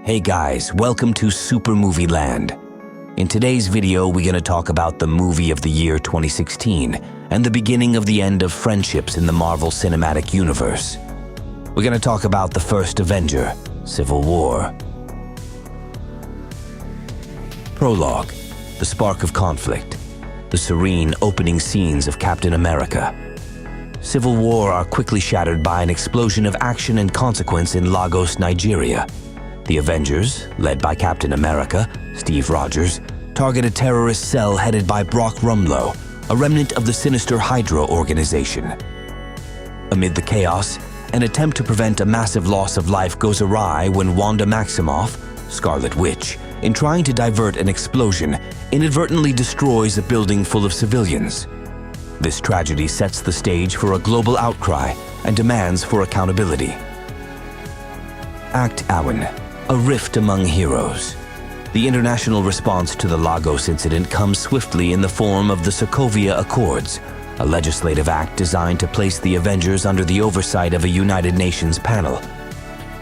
Hey guys, welcome to Super Movie Land. In today's video, we're going to talk about the movie of the year 2016 and the beginning of the end of friendships in the Marvel Cinematic Universe. We're going to talk about the First Avenger, Civil War. Prologue, the spark of conflict, the serene opening scenes of Captain America. Civil War are quickly shattered by an explosion of action and consequence in Lagos, Nigeria. The Avengers, led by Captain America, Steve Rogers, target a terrorist cell headed by Brock Rumlow, a remnant of the sinister Hydra organization. Amid the chaos, an attempt to prevent a massive loss of life goes awry when Wanda Maximoff, Scarlet Witch, in trying to divert an explosion, inadvertently destroys a building full of civilians. This tragedy sets the stage for a global outcry and demands for accountability. Act Awen, a rift among heroes. The international response to the Lagos incident comes swiftly in the form of the Sokovia Accords, a legislative act designed to place the Avengers under the oversight of a United Nations panel.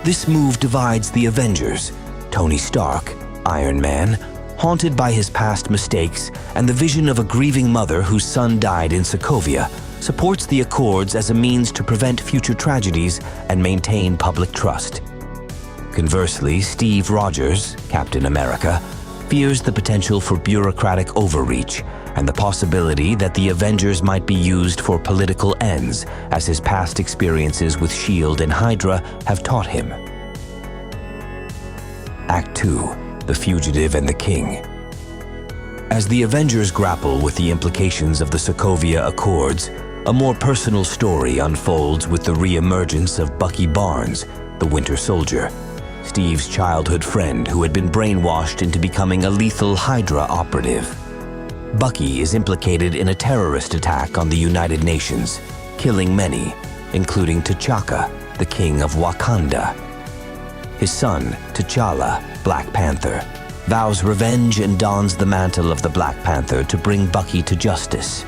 This move divides the Avengers, Tony Stark, Iron Man, haunted by his past mistakes, and the vision of a grieving mother whose son died in Sokovia, supports the Accords as a means to prevent future tragedies and maintain public trust. Conversely, Steve Rogers, Captain America, fears the potential for bureaucratic overreach and the possibility that the Avengers might be used for political ends, as his past experiences with S.H.I.E.L.D. and Hydra have taught him. Act 2, The Fugitive and the King. As the Avengers grapple with the implications of the Sokovia Accords, a more personal story unfolds with the re-emergence of Bucky Barnes, the Winter Soldier, Steve's childhood friend who had been brainwashed into becoming a lethal Hydra operative. Bucky is implicated in a terrorist attack on the United Nations, killing many, including T'Chaka, the king of Wakanda. His son, T'Challa, Black Panther, vows revenge and dons the mantle of the Black Panther to bring Bucky to justice.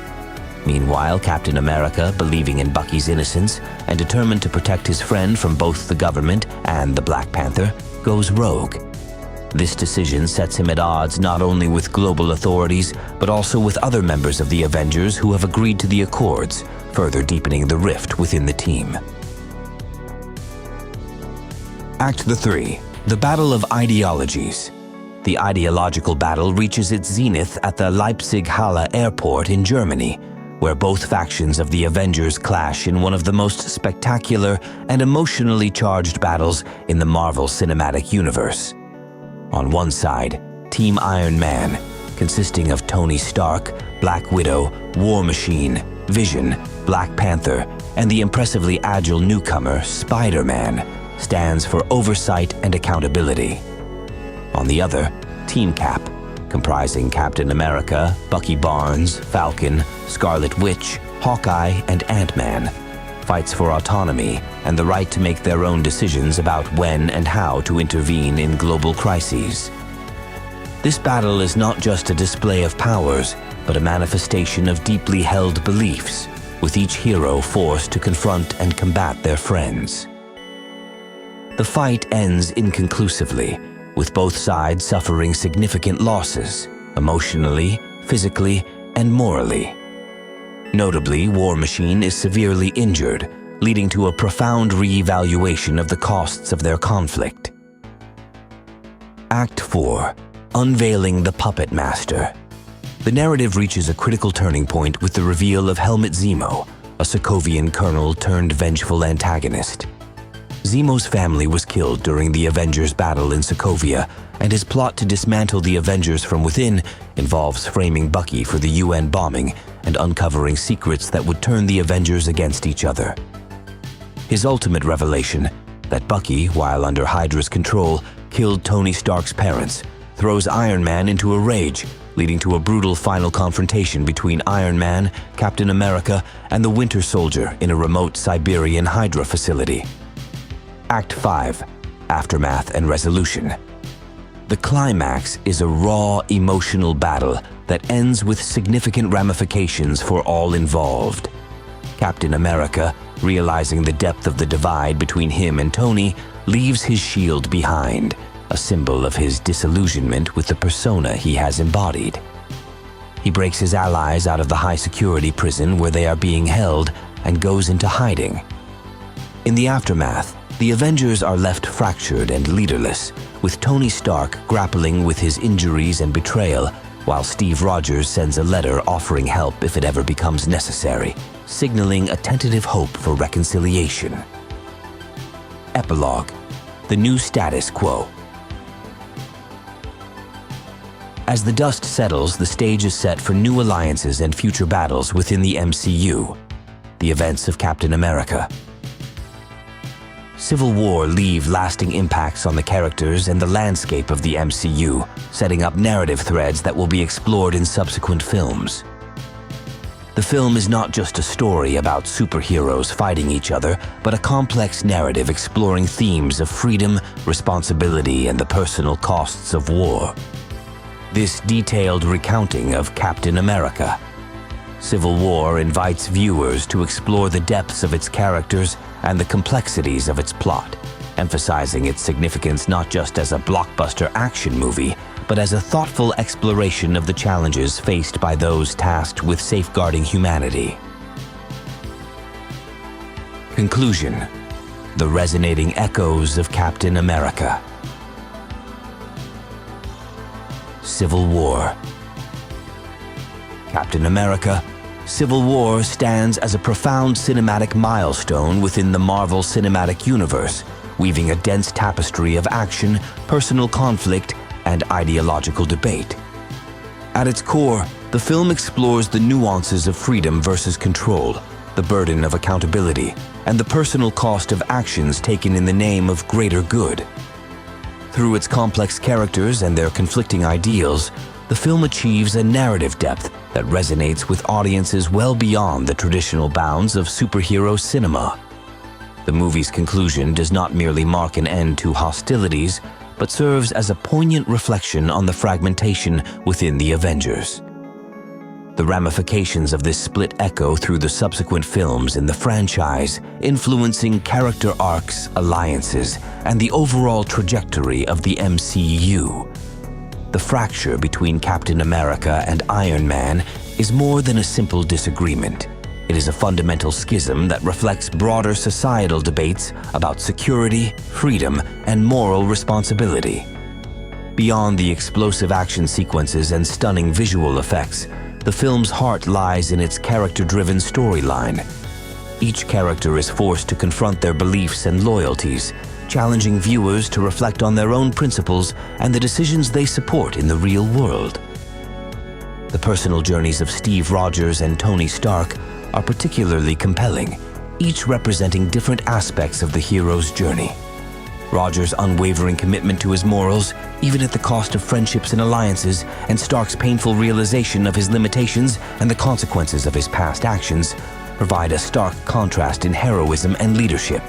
Meanwhile, Captain America, believing in Bucky's innocence and determined to protect his friend from both the government and the Black Panther, goes rogue. This decision sets him at odds not only with global authorities, but also with other members of the Avengers who have agreed to the Accords, further deepening the rift within the team. Act 3, The Battle of Ideologies. The ideological battle reaches its zenith at the Leipzig-Halle airport in Germany, where both factions of the Avengers clash in one of the most spectacular and emotionally charged battles in the Marvel Cinematic Universe. On one side, Team Iron Man, consisting of Tony Stark, Black Widow, War Machine, Vision, Black Panther, and the impressively agile newcomer, Spider-Man, stands for oversight and accountability. On the other, Team Cap, comprising Captain America, Bucky Barnes, Falcon, Scarlet Witch, Hawkeye, and Ant-Man, fights for autonomy and the right to make their own decisions about when and how to intervene in global crises. This battle is not just a display of powers, but a manifestation of deeply held beliefs, with each hero forced to confront and combat their friends. The fight ends inconclusively, with both sides suffering significant losses, emotionally, physically, and morally. Notably, War Machine is severely injured, leading to a profound re-evaluation of the costs of their conflict. Act 4, Unveiling the Puppet Master. The narrative reaches a critical turning point with the reveal of Helmut Zemo, a Sokovian colonel turned vengeful antagonist. Zemo's family was killed during the Avengers' battle in Sokovia, and his plot to dismantle the Avengers from within involves framing Bucky for the UN bombing and uncovering secrets that would turn the Avengers against each other. His ultimate revelation, that Bucky, while under Hydra's control, killed Tony Stark's parents, throws Iron Man into a rage, leading to a brutal final confrontation between Iron Man, Captain America, and the Winter Soldier in a remote Siberian Hydra facility. Act 5, Aftermath and Resolution. The climax is a raw, emotional battle that ends with significant ramifications for all involved. Captain America, realizing the depth of the divide between him and Tony, leaves his shield behind, a symbol of his disillusionment with the persona he has embodied. He breaks his allies out of the high-security prison where they are being held and goes into hiding. In the aftermath, the Avengers are left fractured and leaderless, with Tony Stark grappling with his injuries and betrayal, while Steve Rogers sends a letter offering help if it ever becomes necessary, signaling a tentative hope for reconciliation. Epilogue: the new status quo. As the dust settles, the stage is set for new alliances and future battles within the MCU. The events of Captain America. Civil War leave lasting impacts on the characters and the landscape of the MCU, setting up narrative threads that will be explored in subsequent films. The film is not just a story about superheroes fighting each other, but a complex narrative exploring themes of freedom, responsibility, and the personal costs of war. This detailed recounting of Captain America. Civil War invites viewers to explore the depths of its characters and the complexities of its plot, emphasizing its significance not just as a blockbuster action movie, but as a thoughtful exploration of the challenges faced by those tasked with safeguarding humanity. Conclusion: the resonating echoes of Captain America. Civil War. Captain America: Civil War stands as a profound cinematic milestone within the Marvel Cinematic Universe, weaving a dense tapestry of action, personal conflict, and ideological debate. At its core, the film explores the nuances of freedom versus control, the burden of accountability, and the personal cost of actions taken in the name of greater good. Through its complex characters and their conflicting ideals, the film achieves a narrative depth that resonates with audiences well beyond the traditional bounds of superhero cinema. The movie's conclusion does not merely mark an end to hostilities, but serves as a poignant reflection on the fragmentation within the Avengers. The ramifications of this split echo through the subsequent films in the franchise, influencing character arcs, alliances, and the overall trajectory of the MCU. The fracture between Captain America and Iron Man is more than a simple disagreement. It is a fundamental schism that reflects broader societal debates about security, freedom, and moral responsibility. Beyond the explosive action sequences and stunning visual effects, the film's heart lies in its character-driven storyline. Each character is forced to confront their beliefs and loyalties, challenging viewers to reflect on their own principles and the decisions they support in the real world. The personal journeys of Steve Rogers and Tony Stark are particularly compelling, each representing different aspects of the hero's journey. Rogers' unwavering commitment to his morals, even at the cost of friendships and alliances, and Stark's painful realization of his limitations and the consequences of his past actions, provide a stark contrast in heroism and leadership.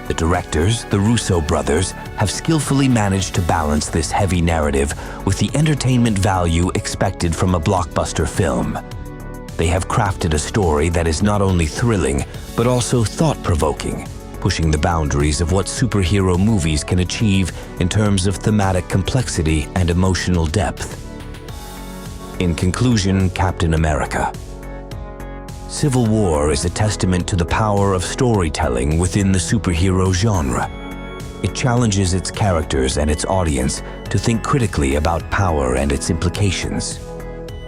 The directors, the Russo brothers, have skillfully managed to balance this heavy narrative with the entertainment value expected from a blockbuster film. They have crafted a story that is not only thrilling, but also thought-provoking, pushing the boundaries of what superhero movies can achieve in terms of thematic complexity and emotional depth. In conclusion, Captain America. Civil War is a testament to the power of storytelling within the superhero genre. It challenges its characters and its audience to think critically about power and its implications.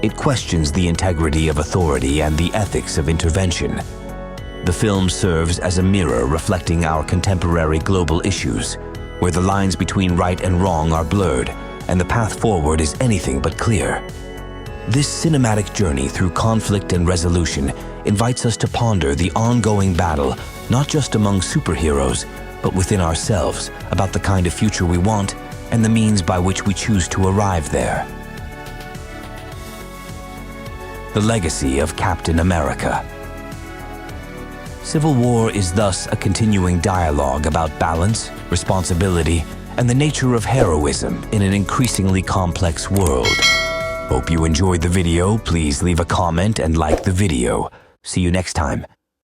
It questions the integrity of authority and the ethics of intervention. The film serves as a mirror reflecting our contemporary global issues, where the lines between right and wrong are blurred, and the path forward is anything but clear. This cinematic journey through conflict and resolution invites us to ponder the ongoing battle, not just among superheroes, but within ourselves, about the kind of future we want and the means by which we choose to arrive there. The legacy of Captain America. Civil War is thus a continuing dialogue about balance, responsibility, and the nature of heroism in an increasingly complex world. Hope you enjoyed the video. Please leave a comment and like the video. See you next time.